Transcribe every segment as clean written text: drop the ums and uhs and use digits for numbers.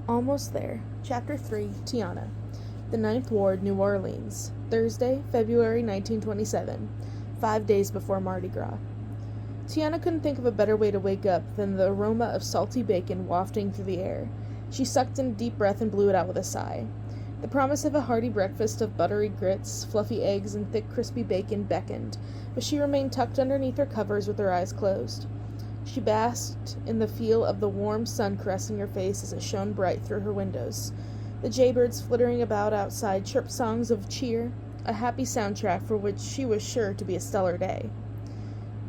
Almost there. Chapter 3, Tiana. The Ninth Ward, New Orleans. Thursday, February 1927. 5 days before Mardi Gras. Tiana couldn't think of a better way to wake up than the aroma of salty bacon wafting through the air. She sucked in a deep breath and blew it out with a sigh. The promise of a hearty breakfast of buttery grits, fluffy eggs, and thick crispy bacon beckoned, but she remained tucked underneath her covers with her eyes closed. She basked in the feel of the warm sun caressing her face as it shone bright through her windows. The jaybirds flittering about outside chirped songs of cheer, a happy soundtrack for which she was sure to be a stellar day.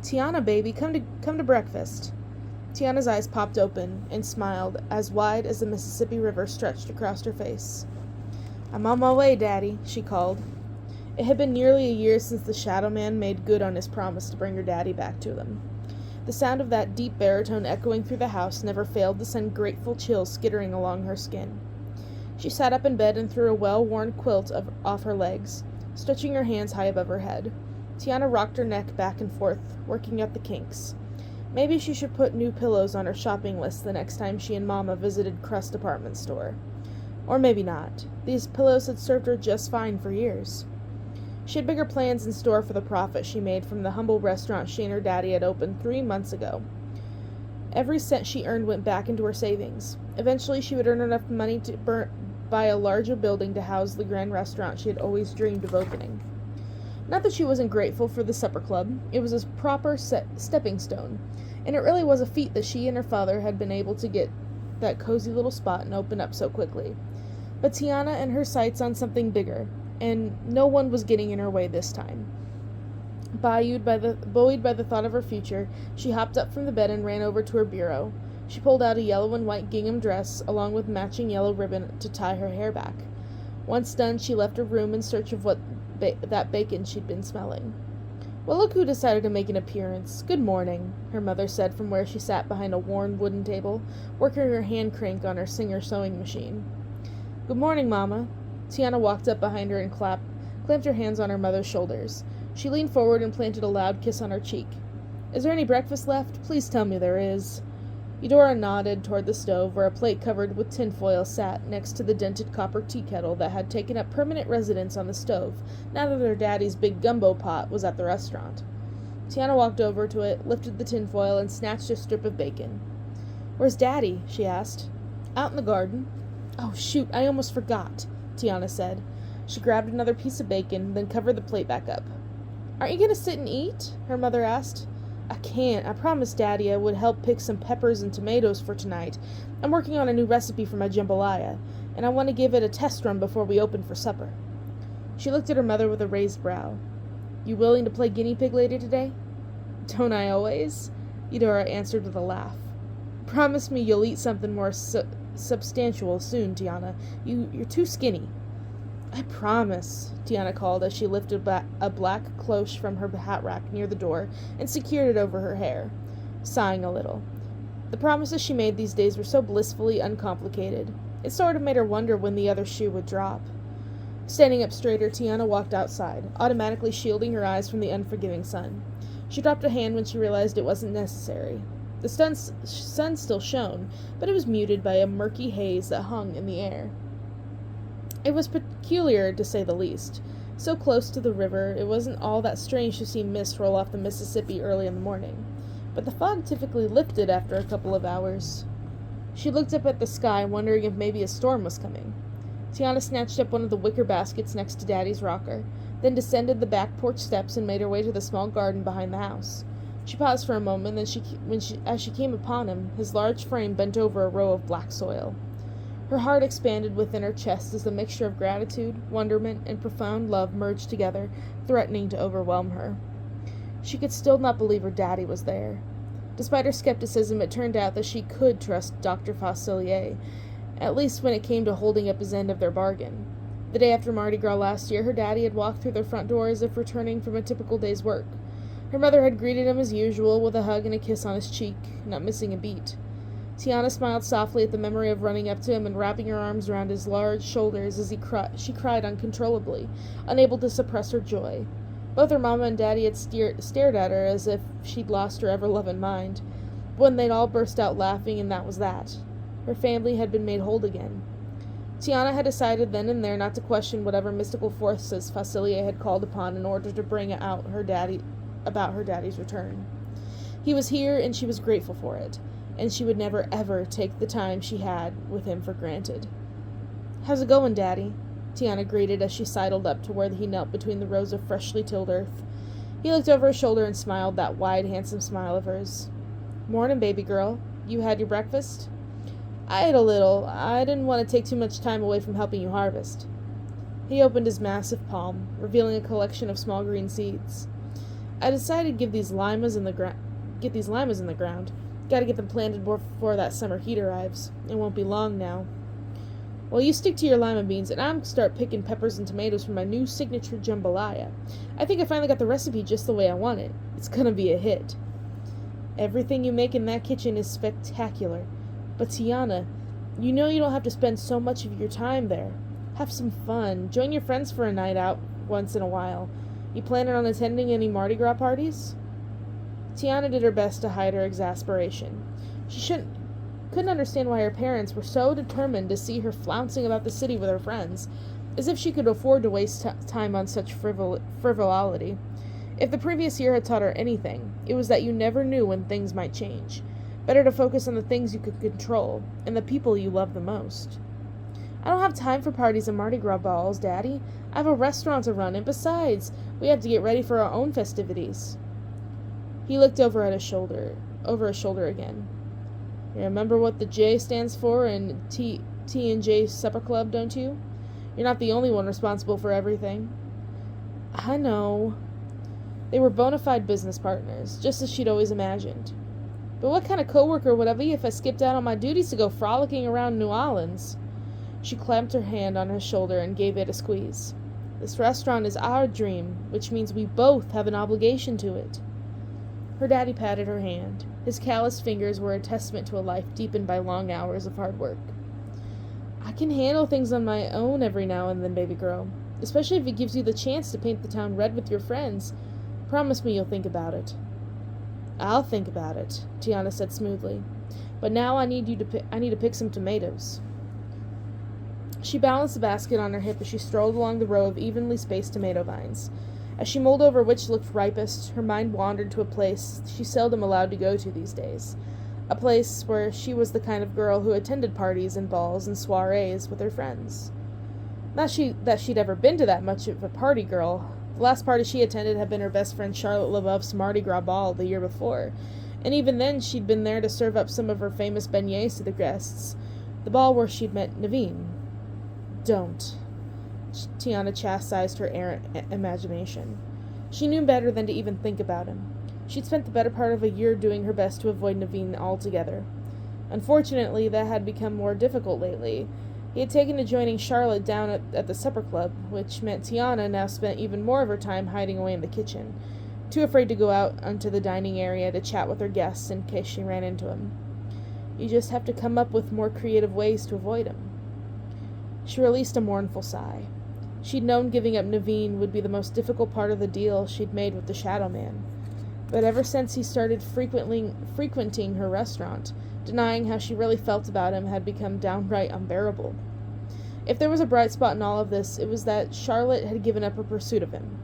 "Tiana, baby, come to breakfast." Tiana's eyes popped open and smiled as wide as the Mississippi River stretched across her face. "I'm on my way, Daddy," she called. It had been nearly a year since the Shadow Man made good on his promise to bring her daddy back to them. The sound of that deep baritone echoing through the house never failed to send grateful chills skittering along her skin. She sat up in bed and threw a well-worn quilt off her legs, stretching her hands high above her head. Tiana rocked her neck back and forth, working out the kinks. Maybe she should put new pillows on her shopping list the next time she and Mama visited Crust Department Store. Or maybe not. These pillows had served her just fine for years. She had bigger plans in store for the profit she made from the humble restaurant she and her daddy had opened 3 months ago. Every cent she earned went back into her savings. Eventually she would earn enough money to buy a larger building to house the grand restaurant she had always dreamed of opening. Not that she wasn't grateful for the supper club. It was a proper stepping stone, and it really was a feat that she and her father had been able to get that cozy little spot and open up so quickly. But Tiana and her sights on something bigger, and no one was getting in her way this time. Buoyed by the thought of her future, she hopped up from the bed and ran over to her bureau. She pulled out a yellow and white gingham dress, along with matching yellow ribbon to tie her hair back. Once done, she left her room in search of that bacon she'd been smelling. "Well, look who decided to make an appearance. Good morning," her mother said from where she sat behind a worn wooden table, working her hand crank on her Singer sewing machine. "Good morning, Mama." Tiana walked up behind her and clamped her hands on her mother's shoulders. She leaned forward and planted a loud kiss on her cheek. "Is there any breakfast left? Please tell me there is." Eudora nodded toward the stove, where a plate covered with tinfoil sat next to the dented copper tea kettle that had taken up permanent residence on the stove, now that her daddy's big gumbo pot was at the restaurant. Tiana walked over to it, lifted the tinfoil, and snatched a strip of bacon. "Where's Daddy?" she asked. "Out in the garden." "Oh, shoot, I almost forgot," Tiana said. She grabbed another piece of bacon, then covered the plate back up. "Aren't you going to sit and eat?" her mother asked. "I can't. I promised Daddy I would help pick some peppers and tomatoes for tonight. I'm working on a new recipe for my jambalaya, and I want to give it a test run before we open for supper." She looked at her mother with a raised brow. "You willing to play guinea pig later today?" "Don't I always?" Eudora answered with a laugh. "Promise me you'll eat something more substantial soon, Tiana. You're too skinny." "I promise," Tiana called as she lifted a black cloche from her hat rack near the door and secured it over her hair, sighing a little. The promises she made these days were so blissfully uncomplicated. It sort of made her wonder when the other shoe would drop. Standing up straighter, Tiana walked outside, automatically shielding her eyes from the unforgiving sun. She dropped a hand when she realized it wasn't necessary. The sun still shone, but it was muted by a murky haze that hung in the air. It was peculiar, to say the least. So close to the river, it wasn't all that strange to see mist roll off the Mississippi early in the morning. But the fog typically lifted after a couple of hours. She looked up at the sky, wondering if maybe a storm was coming. Tiana snatched up one of the wicker baskets next to Daddy's rocker, then descended the back porch steps and made her way to the small garden behind the house. She paused for a moment, then as she came upon him, his large frame bent over a row of black soil. Her heart expanded within her chest as the mixture of gratitude, wonderment, and profound love merged together, threatening to overwhelm her. She could still not believe her daddy was there. Despite her skepticism, it turned out that she could trust Dr. Facilier, at least when it came to holding up his end of their bargain. The day after Mardi Gras last year, her daddy had walked through their front door as if returning from a typical day's work. Her mother had greeted him as usual, with a hug and a kiss on his cheek, not missing a beat. Tiana smiled softly at the memory of running up to him and wrapping her arms around his large shoulders as she cried uncontrollably, unable to suppress her joy. Both her mama and daddy had stared at her as if she'd lost her ever-loving mind. But when they'd all burst out laughing, and that was that. Her family had been made whole again. Tiana had decided then and there not to question whatever mystical forces Facilier had called upon in order to bring out her daddy's return. He was here, and she was grateful for it, and she would never ever take the time she had with him for granted. "How's it going, Daddy?" Tiana greeted as she sidled up to where he knelt between the rows of freshly tilled earth. He looked over his shoulder and smiled that wide, handsome smile of hers. "Morning, baby girl. You had your breakfast?" "I ate a little. I didn't want to take too much time away from helping you harvest." He opened his massive palm, revealing a collection of small green seeds. "I decided to get these limas in the ground. Gotta get them planted before that summer heat arrives. It won't be long now." "Well, you stick to your lima beans, and I'm going to start picking peppers and tomatoes for my new signature jambalaya. I think I finally got the recipe just the way I want it. It's going to be a hit." "Everything you make in that kitchen is spectacular. But Tiana, you know you don't have to spend so much of your time there. Have some fun. Join your friends for a night out once in a while. You planning on attending any Mardi Gras parties?" Tiana did her best to hide her exasperation. She couldn't understand why her parents were so determined to see her flouncing about the city with her friends, as if she could afford to waste time on such frivolity. If the previous year had taught her anything, it was that you never knew when things might change. Better to focus on the things you could control, and the people you love the most. "I don't have time for parties and Mardi Gras balls, Daddy. I have a restaurant to run, and besides, we have to get ready for our own festivities." He looked over his shoulder again. "You remember what the J stands for in T&J Supper Club, don't you? You're not the only one responsible for everything." "I know." They were bona fide business partners, just as she'd always imagined. "But what kind of coworker would I be if I skipped out on my duties to go frolicking around New Orleans?" She clamped her hand on his shoulder and gave it a squeeze. "This restaurant is our dream, which means we both have an obligation to it." Her daddy patted her hand. His calloused fingers were a testament to a life deepened by long hours of hard work. "I can handle things on my own every now and then, baby girl, especially if it gives you the chance to paint the town red with your friends. Promise me you'll think about it." "I'll think about it," Tiana said smoothly. "But now I need to pick some tomatoes." She balanced the basket on her hip as she strolled along the row of evenly spaced tomato vines. As she mulled over which looked ripest, her mind wandered to a place she seldom allowed to go to these days. A place where she was the kind of girl who attended parties and balls and soirees with her friends. Not that she'd ever been to that much of a party girl. The last party she attended had been her best friend Charlotte Leboeuf's Mardi Gras ball the year before, and even then she'd been there to serve up some of her famous beignets to the guests. The ball where she'd met Naveen. "Don't." Tiana chastised her errant imagination. She knew better than to even think about him. She'd spent the better part of a year doing her best to avoid Naveen altogether. Unfortunately, that had become more difficult lately. He had taken to joining Charlotte down at the supper club, which meant Tiana now spent even more of her time hiding away in the kitchen, too afraid to go out onto the dining area to chat with her guests in case she ran into him. You just have to come up with more creative ways to avoid him. She released a mournful sigh. She'd known giving up Naveen would be the most difficult part of the deal she'd made with the Shadow Man. But ever since he started frequenting her restaurant, denying how she really felt about him had become downright unbearable. If there was a bright spot in all of this, it was that Charlotte had given up her pursuit of him.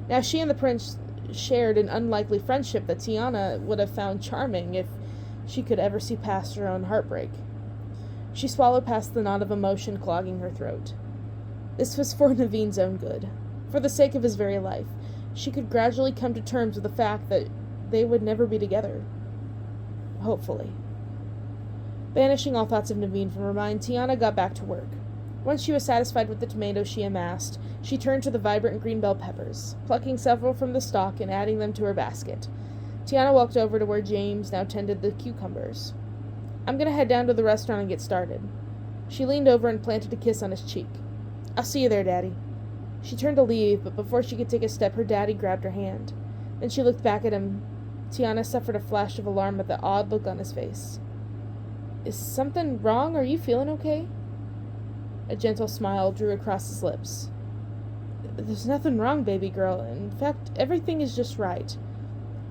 Now she and the prince shared an unlikely friendship that Tiana would have found charming if she could ever see past her own heartbreak. She swallowed past the knot of emotion clogging her throat. This was for Naveen's own good. For the sake of his very life, she could gradually come to terms with the fact that they would never be together. Hopefully. Banishing all thoughts of Naveen from her mind, Tiana got back to work. Once she was satisfied with the tomatoes she amassed, she turned to the vibrant green bell peppers, plucking several from the stalk and adding them to her basket. Tiana walked over to where James now tended the cucumbers. "I'm going to head down to the restaurant and get started." She leaned over and planted a kiss on his cheek. "I'll see you there, Daddy." She turned to leave, but before she could take a step, her daddy grabbed her hand. Then she looked back at him. Tiana suffered a flash of alarm at the odd look on his face. "Is something wrong? Are you feeling okay?" A gentle smile drew across his lips. "There's nothing wrong, baby girl. In fact, everything is just right.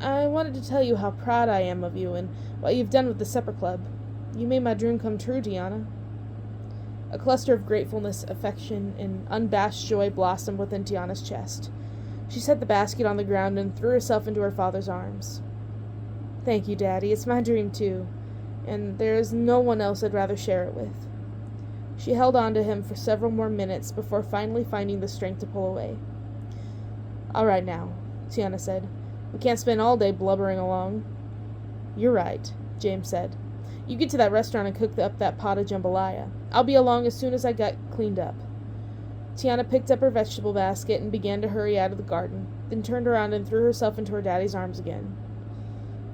I wanted to tell you how proud I am of you and what you've done with the supper club." You made my dream come true, Tiana. A cluster of gratefulness, affection, and unabashed joy blossomed within Tiana's chest. She set the basket on the ground and threw herself into her father's arms. Thank you, Daddy. It's my dream, too, and there is no one else I'd rather share it with. She held on to him for several more minutes before finally finding the strength to pull away. All right now, Tiana said. We can't spend all day blubbering along. You're right, James said. You get to that restaurant and cook up that pot of jambalaya. I'll be along as soon as I got cleaned up. Tiana picked up her vegetable basket and began to hurry out of the garden, then turned around and threw herself into her daddy's arms again.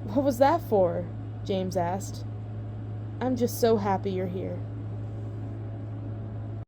What was that for? James asked. I'm just so happy you're here.